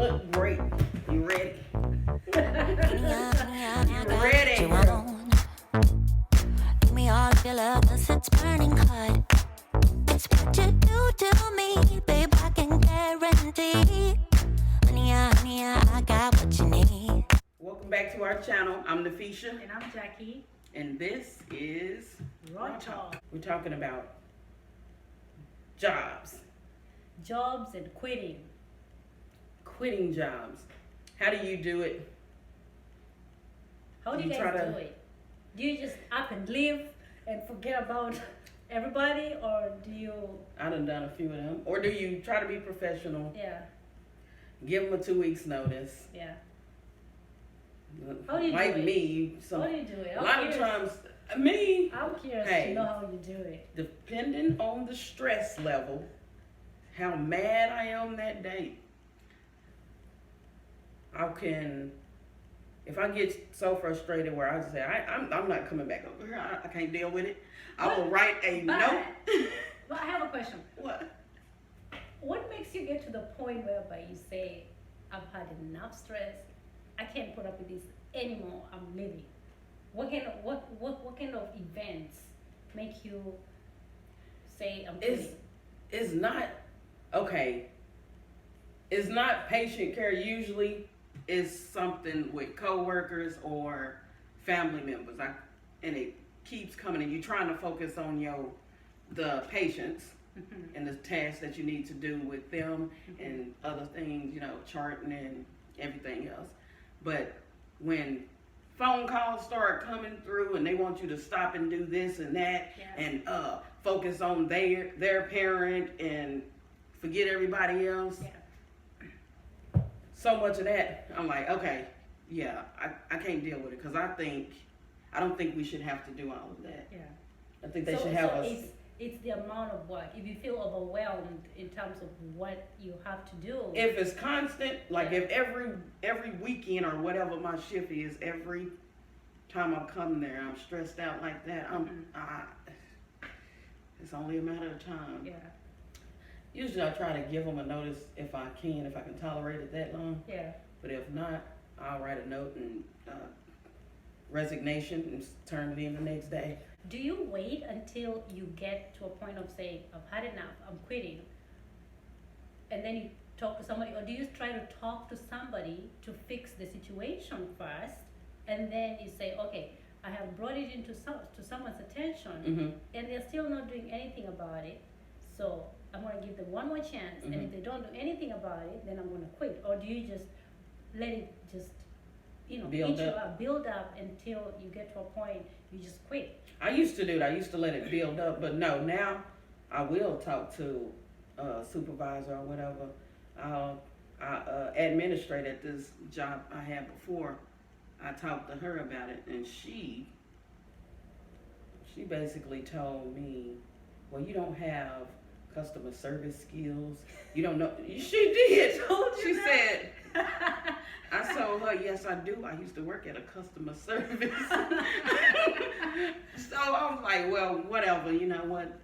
look great. You ready? You ready, you girl? Give me all of your love, 'cause it's burning hot. It's what you do to me, babe, I can guarantee. Honey, I got what you need. Welcome back to our channel. I'm Nafisha. And I'm Jackie. And this is Raw Talk. We're talking about jobs. Jobs and quitting. Quitting jobs. How do you do it? How do you guys do it? Do you just up and leave and forget about everybody, or do you? I done a few of them. Or do you try to be professional? Yeah. Give them a 2 weeks notice. Yeah. How do you like do it? me, How do you do it? A lot of times, me. I'm curious to know how you do it. Depending on the stress level, how mad I am that day, I can. If I get so frustrated where I just say, I'm not coming back over here, I can't deal with it, I will write a note. But I have a question. What? What makes you get to the point whereby you say, I've had enough stress, I can't put up with this anymore, I'm leaving? What kind of events make you say I'm quitting? It's not, okay, it's not patient care usually. Is something with coworkers or family members, and it keeps coming, and you're trying to focus on the patients and the tasks that you need to do with them and other things, charting and everything else. But when phone calls start coming through and they want you to stop and do this and that, and focus on their parent and forget everybody else. Yeah. So much of that, I'm like, okay, yeah, I can't deal with it, because I don't think we should have to do all of that. Yeah. I think they should have us. It's the amount of work. If you feel overwhelmed in terms of what you have to do. If it's constant, like if every weekend or whatever my shift is, every time I come there, I'm stressed out like that. It's only a matter of time. Yeah. Usually I try to give them a notice if I can tolerate it that long. Yeah. But if not, I'll write a note and resignation and turn it in the next day. Do you wait until you get to a point of saying, I've had enough, I'm quitting, and then you talk to somebody, or do you try to talk to somebody to fix the situation first, and then you say, okay, I have brought it into to someone's attention, and they're still not doing anything about it, so I'm going to give them one more chance, and if they don't do anything about it, then I'm going to quit? Or do you just let it just, build up until you get to a point you just quit? I used to do that. I used to let it build up, but no, now I will talk to a supervisor or whatever. I administrate at this job I had before. I talked to her about it, and she basically told me, well, you don't have customer service skills. You don't know. She did. She said, I told her, yes, I do. I used to work at a customer service. So I was like, well, whatever. You know what?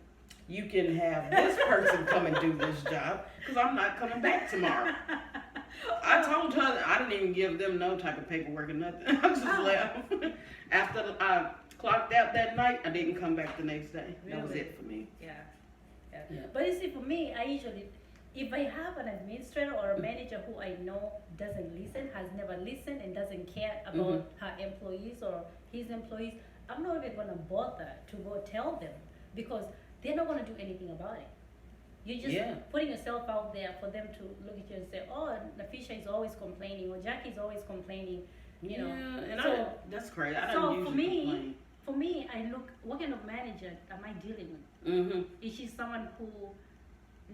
You can have this person come and do this job, because I'm not coming back tomorrow. I told her, I didn't even give them no type of paperwork or nothing. I just left. After I clocked out that night, I didn't come back the next day. Really? That was it for me. Yeah. Yeah. But you see, for me, I usually, if I have an administrator or a manager who I know doesn't listen, has never listened, and doesn't care about her employees or his employees, I'm not even going to bother to go tell them, because they're not going to do anything about it. You're just putting yourself out there for them to look at you and say, oh, Nafisha is always complaining, or Jackie is always complaining. You know. And so, that's crazy. I so don't for usually me, complain. For me, I look, what kind of manager am I dealing with? Is she someone who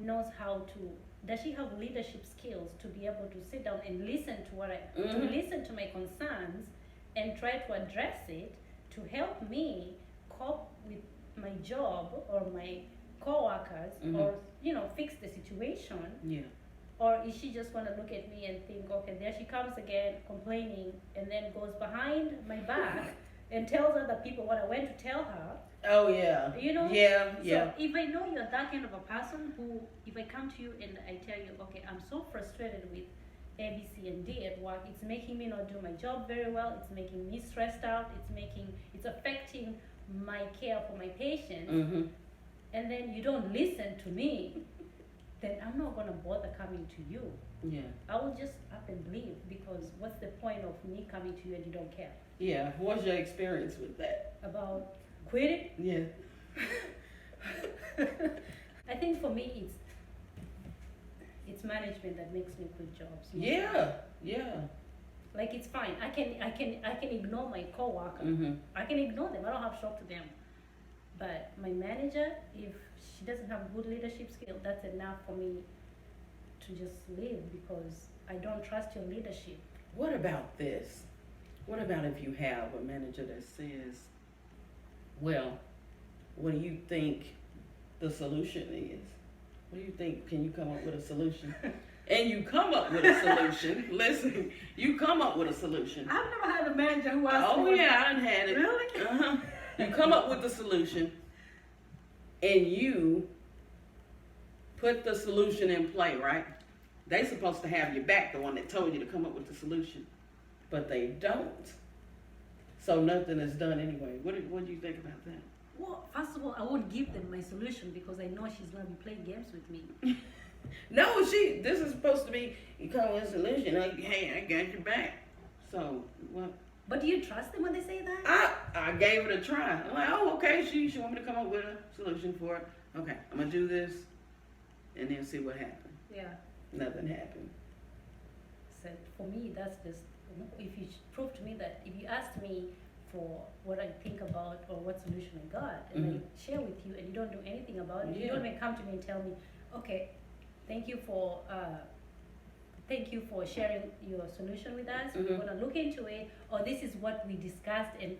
knows how to, does she have leadership skills to be able to sit down and listen to to listen to my concerns and try to address it to help me cope with my job or my co-workers, or fix the situation? Yeah. Or is she just going to look at me and think, okay, there she comes again complaining, and then goes behind my back and tells other people what I went to tell her? Oh, yeah. Yeah. So if I know you're that kind of a person who, if I come to you and I tell you, okay, I'm so frustrated with, A, B, C, and D at work. It's making me not do my job very well. It's making me stressed out. It's affecting my care for my patients. Mm-hmm. And then you don't listen to me, then I'm not gonna bother coming to you. Yeah. I will just up and leave, because what's the point of me coming to you and you don't care Yeah. What's your experience with that? about quitting? Yeah. I think for me it's management that makes me quit jobs. Yeah. Yeah. Like, it's fine. I can ignore my coworker. Mm-hmm. I can ignore them. I don't have shock to them. But my manager, if she doesn't have good leadership skill, that's enough for me to just leave, because I don't trust your leadership. What about this? What about if you have a manager that says, well, what do you think the solution is? What do you think? Can you come up with a solution? And you come up with a solution. Listen, you come up with a solution. I've never had a manager who asked Oh me. yeah, I done had it. Really? Uh-huh. You come up with the solution, and you put the solution in play, right? They supposed to have your back, the one that told you to come up with the solution, but they don't. So nothing is done anyway. What do you think about that? Well, first of all, I won't give them my solution, because I know she's gonna be playing games with me. No, this is supposed to be, you come with a solution, like, hey, I got your back. So, what? But do you trust them when they say that? I gave it a try. I'm like, oh, okay, she want me to come up with a solution for it. Okay, I'm gonna do this, and then see what happens. Yeah. Nothing happened. So for me, that's just, if you prove to me that, if you asked me for what I think about or what solution I got, and Mhm. I share with you, and you don't do anything about it, you Yeah. don't even come to me and tell me, okay, thank you for sharing your solution with us. Mhm. We're gonna look into it, or this is what we discussed and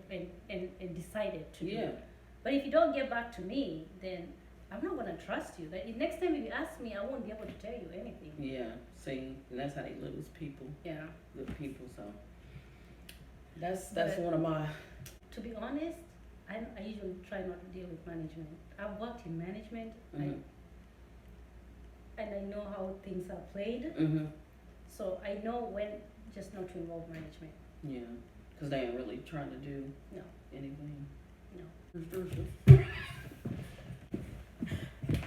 decided to Yeah. do. But if you don't get back to me, then I'm not gonna trust you. That next time if you ask me, I won't be able to tell you anything. Yeah, see, and that's how they lose people, Yeah. good people, so. That's But- one of my, To be honest, I usually try not to deal with management. I've worked in management, mhm, and I know how things are played, mhm, so I know when just not to involve management. yeah, cause they ain't really trying to do No. anything. No.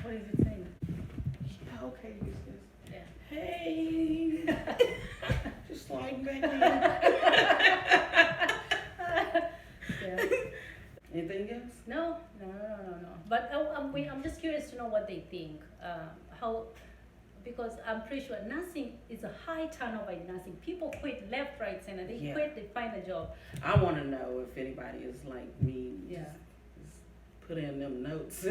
What is it saying? Yeah, okay, this is, Yeah. hey, just sliding back in. Yeah. Anything else? No. But I'm just curious to know what they think. Because I'm pretty sure nursing is a high turnover in nursing. People quit left, right, center. They Yeah. quit, they find a job. I wanna know if anybody is like me. Yeah. Just put in them notes.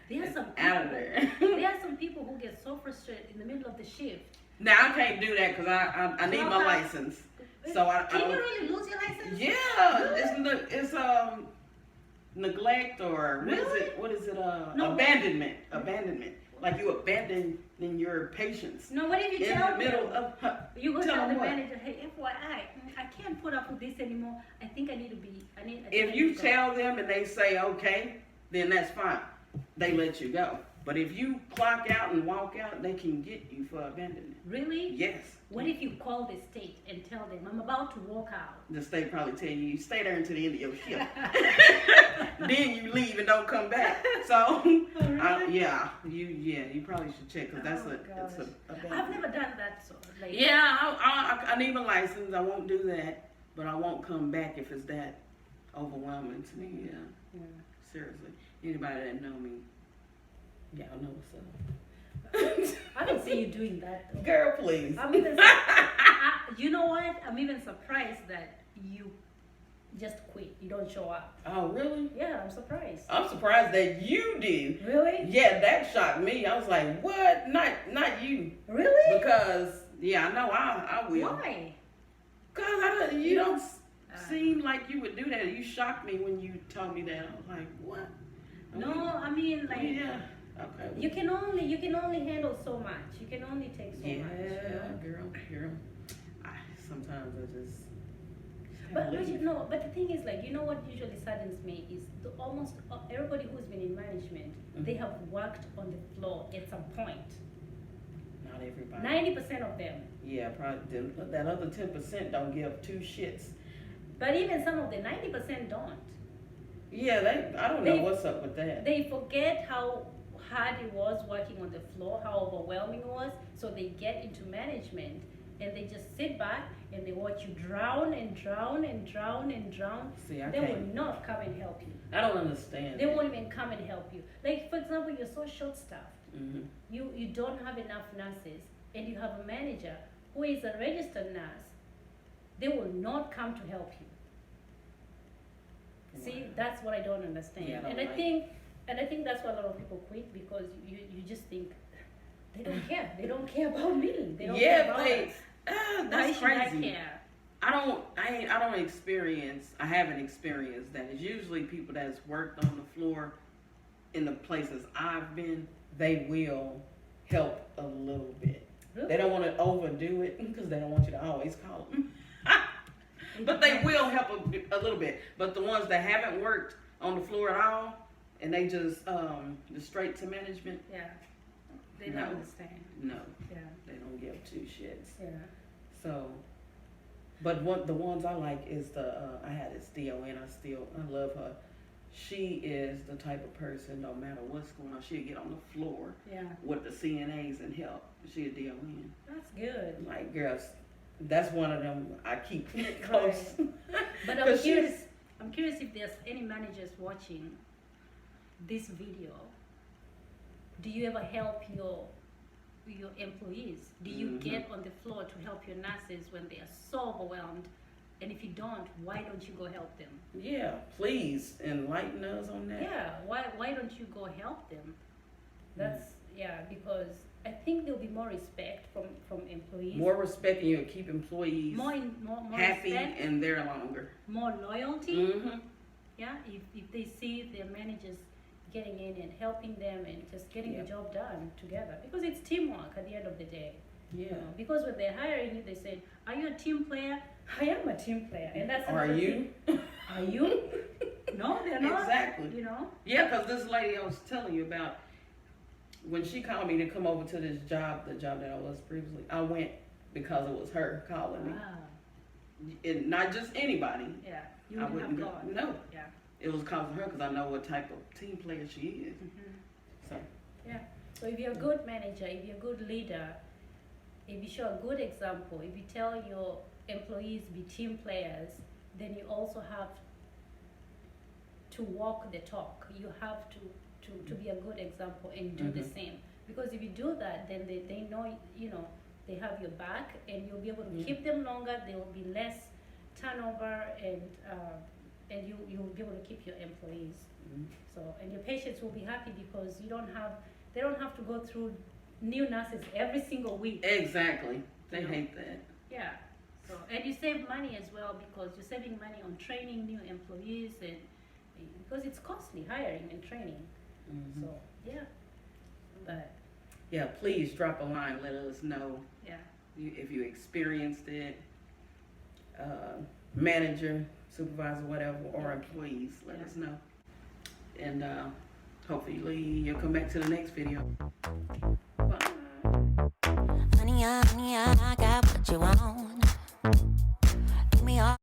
There are some Out of people- there. There are some people who get so frustrated in the middle of the shift. Now I can't do that because I need my license. So I Can you don't. really lose your license? Yeah, it's neglect or Really? what is it? No. Abandonment. Like you abandon your patients No, what if you in tell the middle them? of. You go tell tell the them what? manager, hey, FYI, I can't put up with this anymore. I think I need to be. I think If I you need to go." tell them and they say okay, then that's fine. They let you go. But if you clock out and walk out, they can get you for abandonment. Really? Yes. What if you call the state and tell them I'm about to walk out? The state probably tell you stay there until the end of your shift. Then you leave and don't come back. So, you probably should check because that's Oh, a bad I've never done that. So like. Yeah, I need my license. I won't do that, but I won't come back if it's that overwhelming to me. Yeah, Yeah. seriously. Anybody that know me, y'all know what's up. I don't see you doing that. Though. Girl, please. I'm even. You know what? I'm even surprised that you just quit. You don't show up. Oh, really? Yeah, I'm surprised. I'm surprised that you did. Really? Yeah, that shocked me. I was like, what? Not you. Really? Because, yeah, I know I will. Why? Because you don't seem like you would do that. You shocked me when you told me that. I was like, what? No, I mean like. Yeah. Okay. You can only handle so much. You can only take so Yeah, much. You know? girl. Sometimes I just. But but the thing is, like, you know what usually saddens me is almost everybody who's been in management, they have worked on the floor at some point. Not everybody. 90% of them. Yeah, probably that other 10% don't give two shits. But even some of the 90% don't. Yeah, I don't know what's up with that. They forget how hard it was working on the floor, how overwhelming it was. So they get into management and they just sit back and they watch you drown and drown and drown and drown. See, They will not come and help you. I don't understand. They won't even come and help you. Like, for example, you're so short-staffed. Mm-hmm. You don't have enough nurses, and you have a manager who is a registered nurse. They will not come to help you. See, Wow. that's what I don't understand. Yeah, I don't and like I think that's why a lot of people quit, because you just think they don't care. They don't care about me. They don't care about us. Why That's should I crazy. care? I haven't experienced that. It's usually people that's worked on the floor in the places I've been, they will help a little bit. Really? They don't want to overdo it because they don't want you to always call them. But they will help a little bit. But the ones that haven't worked on the floor at all, and they just straight to management, Yeah. They No. don't understand. no, Yeah. they don't give two shits. Yeah. So, but the ones I like is I had this DON. I love her. She is the type of person, no matter what's going on, she'll get on the floor Yeah. with the CNAs and help. She a DON. That's good. Like, girls, that's one of them I keep close. But 'Cause I'm curious if there's any managers watching this video. Do you ever help your employees? Do you Mhm. get on the floor to help your nurses when they are so overwhelmed? And if you don't, why don't you go help them? Yeah, please enlighten us on that. Yeah, why don't you go help them? That's because I think there'll be more respect from employees. More respect, and you'll keep employees more happy respect, and there longer. more loyalty. Mm-hmm. Yeah, if they see their managers getting in and helping them and just getting Yeah. the job done together, because it's teamwork at the end of the day. Yeah. You know, because when they're hiring you, they say, "Are you a team player?" I am a team player, and that's Are another you? thing. Are you? No, they're not. Exactly. You know. Yeah, because this lady I was telling you about, when she called me to come over to this job, the job that I was previously, I went because it was her calling me. Wow. And not just anybody. Yeah. You I wouldn't have wouldn't gone. go. No. Yeah. It was because of her, because I know what type of team player she is. Mhm. So, Yeah. So if you're a good manager, if you're a good leader, if you show a good example, if you tell your employees be team players, then you also have to walk the talk. You have to be a good example and do the Mhm. same. Because if you do that, then they know, they have your back, and you'll be able to Yeah. keep them longer. There will be less turnover, and you'll be able to keep your employees. mhm. So, and your patients will be happy because they don't have to go through new nurses every single week. Exactly. They You know. hate that. Yeah. So, and you save money as well, because you're saving money on training new employees, and because it's costly hiring and training. Mhm. So, yeah. But Yeah, please drop a line. Let us know yeah. if you experienced it. Manager, supervisor, whatever, or employees, let Yeah. us know. And hopefully you'll come back to the next video. Bye. Honey, I got what you want.